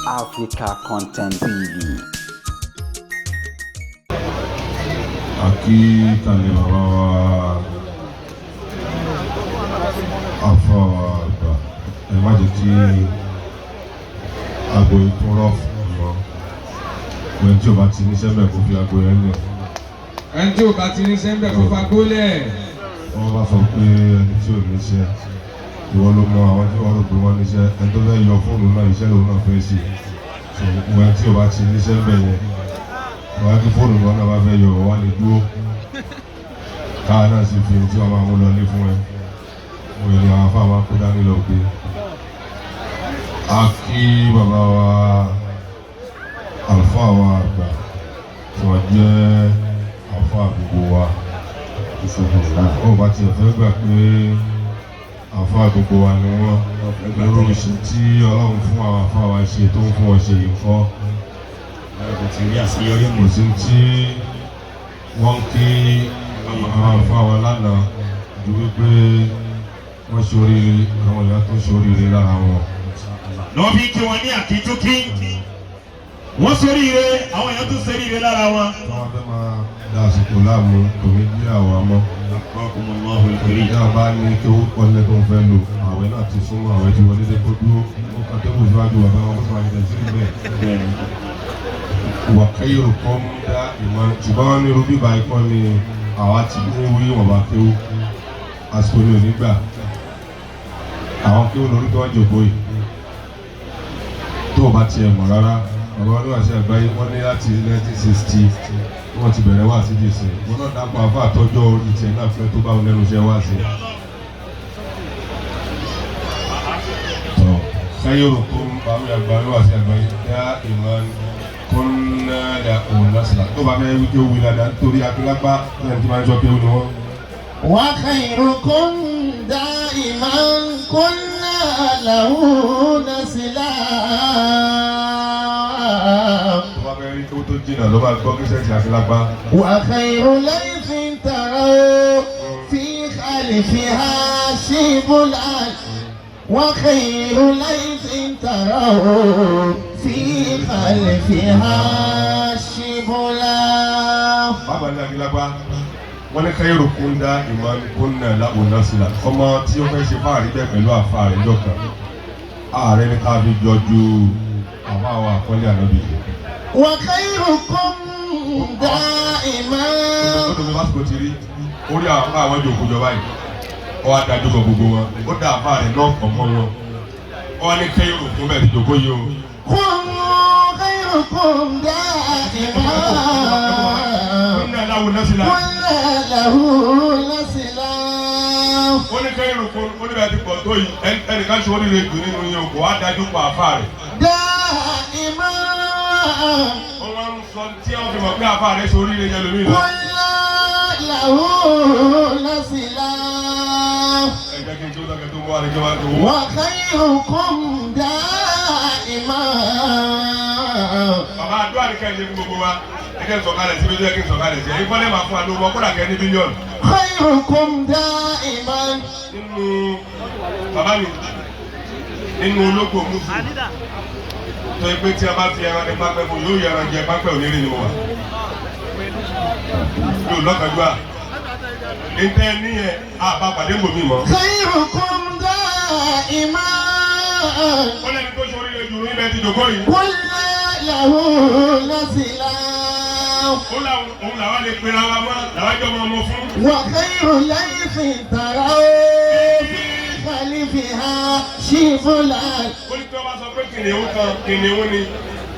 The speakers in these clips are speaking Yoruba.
Africa Content TV. Aqui tá levando a foda. Imagine que agbo ìtúrọ̀ fún wọn. Ẹni tí o bá ti ní sẹ́mbẹ̀ kó fi agbo yẹn lẹ̀. Ẹni tí o bá ti ní sẹ́mbẹ̀ kó fa gbó lẹ̀. Wọ́n bá sọ pé ẹni tí ò níṣẹ́ ìwọ ló mọ àwọn tí wọ́n rò pé wọ́n níṣẹ́ ẹni tó fẹ́ yọ fóònù náà iṣẹ́ lòun náà fẹ́ ṣe. Ẹni tí o bá ti ní sẹ́mbẹ̀ yẹn wọ́n á kí fóònù wọn náà bá fẹ́ yọ wọ́n wá lè dúró. Káà náà sì fi tí wọ́n máa mú lọ ní fún ẹ. Wọ́n yẹ ni àwọn afá máa kó dání lọ pé a kí bàbá wa àlùfáà wa àgbà tí wọ́n jẹ́ àlùfáà gbogbo wa. Ó bá tiẹ̀ fẹ́ gbà pé àlùfáà gbogbo wa ni wọ́n lórí iṣẹ́ tí Ọlọ́run fún àwọn àlùfáà wa ṣe tó ń fún wọn ṣe yìí kọ́. Kò sí tí wọ́n kí àwọn àlùfáà wa lánàá ju wípé wọ́n ṣoríire àwọn èèyàn tó ṣoríire lára wọn. Lọ́ọ́ bí kí wọ́n ní àkíntúkí wọ́n ṣoríire àwọn èèyàn tó ṣoríire lára wọn. Wọ́n fẹ́ máa da àsìkò láàmú kò ní bí àwọn ọmọ. Ìyá bá ní kí ó kọ́lé tó ń fẹ́ lò àwẹ̀ náà ti súnmọ́ àwẹ̀ tí wọlé dé kó dúró ó kà tó kù síwájú bàbá wọn fún àyẹ̀dẹ̀ sí ibẹ̀. Wà káyọ̀ kọ́ ń dá ìmọ̀ ṣùgbọ́n wọ́n ní irú bíbá ikọ́ ni àwa ti ní wí wọ̀n bá kéwú àsìkò ní onígbà àwọn kéwú lórí tó wọ́n jòkó yìí tó o bá tiẹ̀ mọ̀ rárá ọ̀rọ̀ oníwàṣẹ àgbáyé wọ́n ní láti 1960 wọ́n ti bẹ̀rẹ̀ wá sí jèsè wọ́n náà dápọ̀ àfọ́ àtọ́jọ́ orí tiẹ̀ náà fẹ́ tó bá wọn lẹ́nu iṣẹ́ wá sí. Káyọ̀rọ̀ tó ń bá mi àgbà oníwàṣẹ àgbáyé dá ìmọ̀ kọ́nàdà òun lásìlá tó bá fẹ́ wí kí ó wí dáadáa nítorí akílápá lẹ́yìn tí máa ń sọ pé ó ní wọ́n. وخيركم دائما كنا له نسلا. وخير ليث تروا في خلفها شبلا. وخير ليث تروا في خلفها شبلا. wọ́n ní káyọ̀rọ̀ kún dá ìmọ̀ kúnnà láwùjọ sílá ọmọ tí ó fẹ́ ṣe fáàrí bẹ́ẹ̀ pẹ̀lú àfa rẹ̀ jọ̀kan ààrẹ ní ká fi jọjú àbá wa Àpọ́nlé Anobi. Wa khayrukum da'iman. ó dòwe lásìkò ti rí orí àwọn àfa àwọn jòkó jọba yìí ó wá dájú kọ gbogbo wọn ó dá àfa rẹ̀ náà kọ̀ mọ́ wọn ó wá ní káyọ̀rọ̀ kún bẹ́ẹ̀ ti jòkó yìí o. khayrukum da'iman. kúnnà láwùjọ násìlá. lahu nasila. ó ní kẹ́hìn rúkún ó ní bẹ́ẹ̀ ti pọ̀ tó yìí ẹnìkan ṣe oríire jù nínú yẹn kò wá dájú pa àfa rẹ̀. Da'ima. wọ́n wá ń sọ tí wọ́n fi mọ̀ pé àfa rẹ̀ ṣe oríire yẹn lómi lọ. lahu nasila. ẹ jẹ́ kí n tó dọ́kẹ́ tó mú wa ní kí wọ́n tó wọ́. Wa khayrukum da'ima. bàbá àdúrà ní kẹ́hìn ṣe fún gbogbo wa ẹ kẹ́ ń sọ̀kalẹ̀ síbi tó yẹ kí n sọ̀kalẹ̀ sí ẹ̀yin fọ́lẹ́ máa fún wa lówó kódà kẹ́ ní bílíọ̀nù. Khayrukum da'iman. nínú bàbá mi nínú olóko mú fún tó yẹ pé tí a bá fi ẹran ní pápẹ́ fún yóò yẹ ẹran jẹ pápẹ́ òní ni mo wà yóò lọ́kàdú à ìtẹ́ níyẹn àbá pàdé gbòmí mọ́. Khayrukum da'iman. ó lẹ́ni tó ṣe oríire jù ní ibẹ̀ ti dòkó yìí. lahu nasila. òun làwọn lè pera wa mọ́ làwọn jọ mọ́ ọmọ fún. Wa khayru laythin taraw fi khalifiha shibla. ó ní tí wọ́n bá sọ pé kìnìún kan kìnìún ni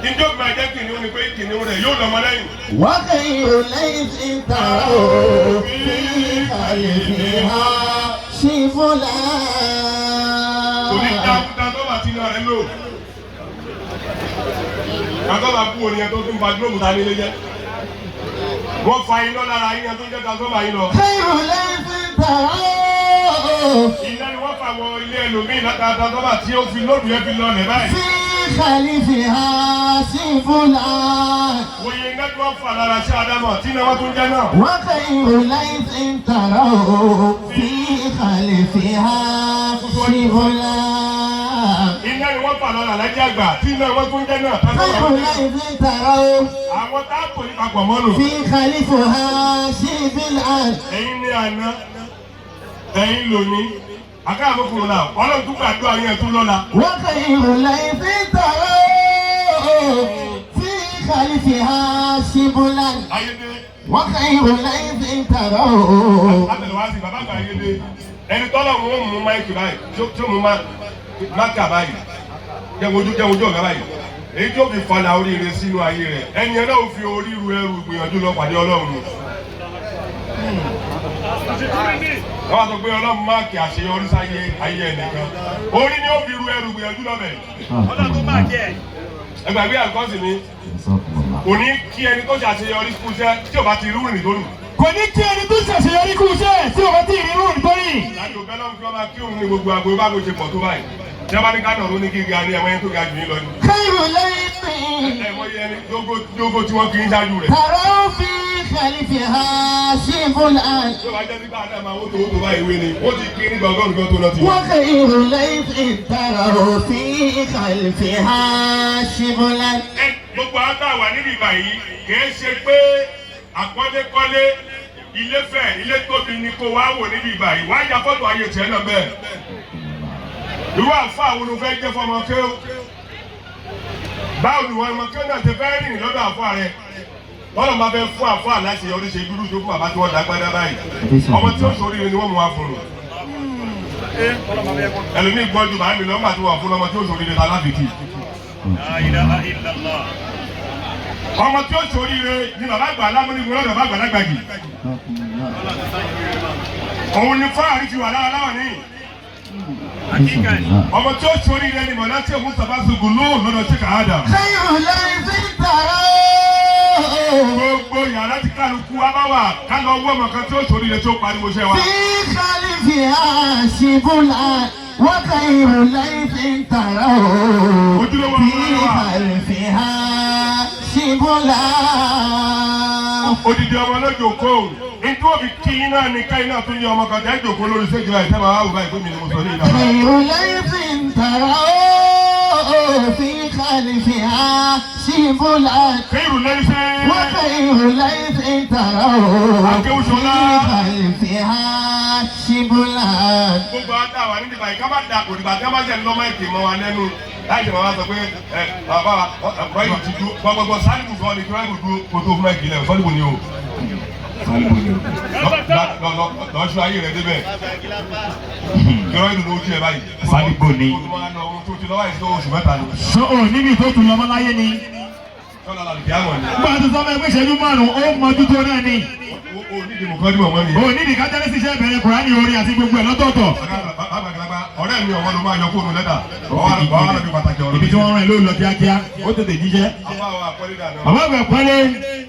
ìjọ máa jẹ́ kìnìún ni pé kìnìún rẹ̀ yóò lọ́mọ lẹ́yìn. Wa khayru laythin taraw fi khalifiha shibla. òní dákúdá tó bá ti lọ rẹ lò kàtọ́bà kú òní ẹ̀ tó tún ba gílóòbù ta nílé jẹ́ wọ́n fa iná lára yíyan tó jẹ́ kàtọ́bà yín lọ. Khayru laythin taraw. iná ni wọ́n fà wọ ilé ẹlòmíì látara kàtọ́bà tí ó fi lóòdù yẹn fi lọ lẹ̀ báyìí. fi khalifiha shibla. wòye iná tí wọ́n fà lára sí Ádámọ̀ tí iná wọn tún jẹ́ náà. Wa khayru laythin taraw fi khalifiha shibla. iná náà ni wọ́n fà lọ́la lájẹ́ àgbà tí náà wọ́n tún jẹ́ náà. خير ليس تروا àwọn tá a kò ní papọ̀ mọ́nu. في خلفها شيب الآن ẹ̀yin ní àná ẹ̀yin lónìí akáàbọ̀ fún un náà ọlọ́run tún gbàdúrà yẹn tún lọ́la. وخير ليس تروا في خلفها شيب الآن ayédè وخير ليس تروا àtẹ̀lẹ́wàsí bàbá àgbà ayédè ẹni tọ́lọ̀ mú mú máìkì báyìí tí ó mú máàkà báyìí jẹ́wọ́jú ọ̀gá báyìí èyí tó fi falà oríire sínú ayé rẹ̀ ẹni ẹ̀ náà fi orí ru ẹrù gbìyànjú lọ pàdé ọlọ́run ni. wọ́n wá sọ pé ọlọ́run máàkì àṣeyọrí sáyé ayé ẹnìkan orí ni ó fi ru ẹrù gbìyànjú lọ́bẹ̀. ẹgbàgbé àkọ́sì mi kò ní kí ẹni tó ṣàṣeyọrí kú iṣẹ́ tí ò bá ti rú rìn lónìí. kò ní kí ẹni tó ṣàṣeyọrí kú iṣẹ́ tí ò bá ti rí rú nítorí. lájò bẹ́ẹ̀ lọ́n fi ọba kí òun ní gbogbo àgbo bá gbé ṣe pọ̀ tó báyìí. Jẹ́bá ní Kánò ló ní kí ga ní ẹ̀wọ̀n yẹn tó ga jù yín lọ ní. خير ليس Ẹ̀wọ̀n yẹn jógó tí wọ́n kì í ṣáájú rẹ̀. تروا في خلفها شيب الآن Tó bá jẹ́ sí bá Adá máa wó tó báyìí wé ni, wọ́n ti kí ní gbọ̀ngàn nǹkan tó lọ ti. وخير ليس تروا في خلفها شيب الآن Gbogbo àtà wà níbi ìbàyí kìí ṣe pé àkọ́lékọ́lé ilé fẹ̀ ilé tóbi ni kò wá wò níbi ìbàyí. Wá ya fọ́tò ayé tiẹ̀ náà bẹ́ẹ̀. Irú àfa àwọn olùfẹ́ jẹ́ fọmọ kéw. Báwo ni wọn ọmọ kéw náà ti fẹ́ rìn lọ́dọ̀ àfọ rẹ̀? Wọ́n máa fẹ́ fún àfọ àláṣẹ yọrí ṣe dúdú tó fún bàbá tí wọ́n dàgbàdà báyìí. Ọmọ tí ó sórí ni wọ́n mú wa fún un. Ẹlòmíì gbọ́dọ̀ bàá mi lọ́gbà tí wọ́n fún ọmọ tí ó sórí ni alábìkì. Ọmọ tí ó sórí ni bàbá àgbà alámúnigun lọ́dọ̀ bàbá àgbàlagbà yìí. Òun ni fáàrí fi wà lára láwọn níyì. Ọmọ tí ó sórí rẹ ni mọ̀lá tí òun sábà sọ̀gùn lóòrùn lọ́dọ̀ Sheikh Adam. خير ليس تروا Gbogbo yàrá tí kálukú wa bá wà ká lọ wọ́ ọmọ kan tí ó sórí rẹ tí ó pariwo ṣẹ́ wa. في خلفها شيب الآن وخير ليس تروا في خلفها شيب الآن Odidi ọmọ lójó kó o. Nítorí wọ́n fi kí iná ní ká iná tó ní ọmọ kan tẹ́ jòkó lórí séjì báyìí tẹ́ máa wá wò báyìí pé mi ni mo sọ ní ìlànà. خير ليس تروا في خلفها شيب الآن Kéèrù lẹ́yìn sẹ́. وخير ليس تروا في خلفها شيب الآن Gbogbo àtà wà níbi báyìí ká má da kò dìgbà tí wọ́n bá jẹ́ lọ́mọ ètè mọ́ wa lẹ́nu. Láì ṣe máa sọ pé bàbá wa ọ̀pọ̀ yìí ti dúró gbogbo sálíbù kan ni kí wọ́n dúró kó tó fún ẹ̀gì lẹ̀ sálíbù ni o. Lọ́sù ayé rẹ̀ débẹ̀. Kí wọ́n dùn lójú ẹ̀ báyìí. Sálíbù ni. Mo tún máa lọ ohun tó ti lọ́wọ́ àìsí oṣù mẹ́ta ni. so o níbi tó tún lọ́mọ láyé ni. Tọ́lá làlùkì àmọ̀ ni. nígbà tó sọ fún ẹgbẹ́ ìṣẹ́jú márùn-ún ó mọjú tó náà ni. O nídìí mo kọ́ ní mọ̀mọ́ ni. o níbi kájálẹ̀ ṣiṣẹ́ bẹ̀rẹ̀ Kùránì orin àti gbogbo ẹ̀ lọ́tọ̀ọ̀tọ̀. Ọ̀rẹ́ mi ọ̀wọ́ ló máa yọ fóònù lẹ́tà. Ọ̀wọ́ ló pàtàkì ọ̀rọ̀. ibi tí wọ́n rìn ló lọ kíákíá ó tètè jíṣẹ́. Àwọn àwọn àkọlé dànù. bàbá àgbà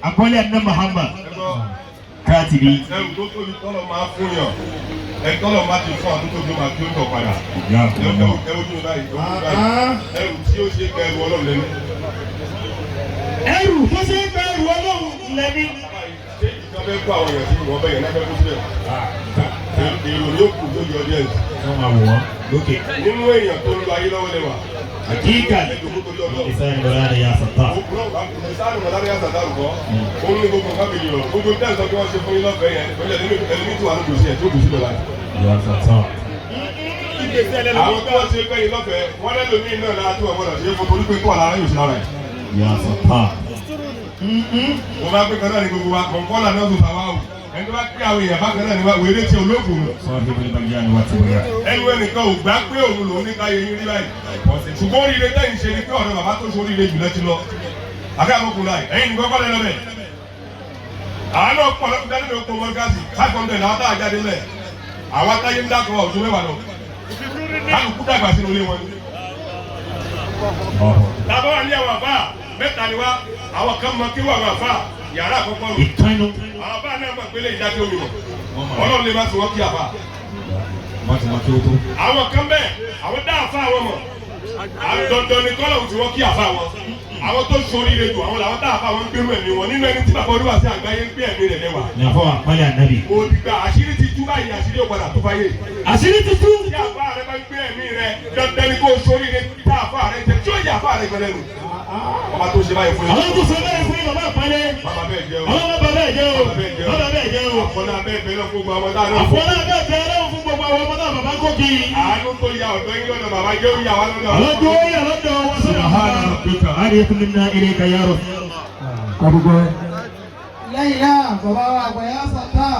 àpọ́nlé ẹ̀dá Muhammad káàtìbí. Ẹrù tó tóbi tọ́lọ̀ máa fún yàn. Tọ́lọ̀ máa ti fún àtúntò tó máa tó ń tọ̀ padà. Ẹrù tó báyìí. Ẹrù tí ó ṣe kẹrù ọlọ́run lẹ́nu. ẹrù tó ṣe ń bẹ ẹrù Ọlọ́run lẹ́ni. Ṣé ìjọba fẹ́ kó àwọn èèyàn sí ìwọ̀n bẹ́yẹn náà fẹ́ kó sílẹ̀? Èrò ni ó kù tó yọ díẹ̀. wọ́n máa wò wọ́n lókè. Nínú èèyàn tó ń lo ayé lọ́wọ́ lẹ́wà. àkíkà ìsáyẹn lọ́la rẹ̀ yà sọ̀tà. Sáàrù mọ̀lárí àtàdárù kọ́, òun ní gbogbo nǹkan bìí lọ. Gbogbo tẹ́ ìsọ kí wọ́n ṣe fún yín lọ́fẹ̀ẹ́ yẹn, pẹ̀lú ẹni tí wà ní kòsí ẹ̀ tí ó kù sí lọ́la. yà sọ̀tà. Àwọn tí wọ́n ṣe fẹ́ yín lọ́fẹ̀ẹ́, wọ́n lẹ́nu mí náà lára tí wọ́n gbọ́dọ̀ ṣe fún torí pé kó àlàra yóò sí lára ẹ̀. yà sọ̀tà. Mo bá pé kan náà ní gbogbo wa, kọ̀ǹkọ́là náà tó sàwá o. Ẹni tó bá pé àwọn èèyàn bákan náà ní wa, wèrè tí olóògùn. sọ́ọ́dún bí bá yá ni wà ti wọ̀nyà. Ẹnu ẹnìkan ò gbá pé òun lòún ní káyé yín rí báyìí. Ṣùgbọ́n oríire tẹ́yìn ṣe ni pé ọ̀dọ̀ bàbá tó ṣe oríire jùlọ ti lọ. Àbí àkókò láì, ẹ̀yin nìkan kọ́ lẹ́nu bẹ̀. Àwọn náà pọ̀ lọ́kùnrin dání lóko mọ́gásì, 500 làwọn táwọn jáde lẹ̀. Àwọn táyé ń dákọ̀ ọ̀dún mẹ́wàá lọ. Kálukú dàgbà sínú ilé wọn. Tàbá wà ní àwọn àfáà, mẹ́ta ni wá, àwọn kan mọ kí wà àwọn àfáà, yàrá àkọ́kọ́ nù. ìkànnì. Àwọn àfáà náà mọ̀ pé lè dájú omi mọ̀. Ọlọ́run lè má fi wọ́n kí àfáà. wọ́n ti máa kí ó tó. Àwọn kan bẹ́ẹ̀, àwọn dá àfáà wọn mọ̀. Dandan ni kọ́lọ̀ tí wọ́n kí àfáà wọn. àwọn tó sori rẹ jù àwọn làwọn tá a fà wọn gbẹrù ẹ̀mí wọn nínú ẹni tí bàbá olúwa sí àgbáyé ń gbé ẹ̀mí rẹ̀ lẹ́wà. Nàfọ̀ àpọ́nlé ànábì. òdìgbà àṣírí ti tú báyìí àṣírí ò padà tó fáyé. Àṣírí ti tú. tí àfa rẹ bá ń gbé ẹ̀mí rẹ dandan ni kò sori rẹ tá àfa rẹ jẹ tí ó yẹ àfa rẹ gbẹlẹ nù. ọba tó ṣe báyìí fún yín. Àwọn tó ṣe báyìí fún yín bàbá àpọ́nlé. bàbá bẹ́ẹ̀ jẹ́ o. Àwọn bàbá bẹ́ẹ̀ jẹ́ o. Bàbá bẹ́ẹ̀ jẹ́ o. àfọlá bẹ́ẹ̀ bẹ́ẹ̀ lọ fún gbogbo àwọn táwọn. Àfọlá bẹ́ẹ̀ bẹ́ẹ̀ lọ fún gbogbo àwọn ọmọ náà bàbá kókì. àánú tó ya ọ̀dọ́ yín lọ́dọ̀ bàbá jẹ́ ó yà wá lọ́dọ̀. Àwọn tó yà lọ́dọ̀ wọn sọ̀rọ̀ àwọn. Àdìyẹ minna ilayka ya Rasul. lẹ́yìn náà bàbá wa àgbàyà Sataar.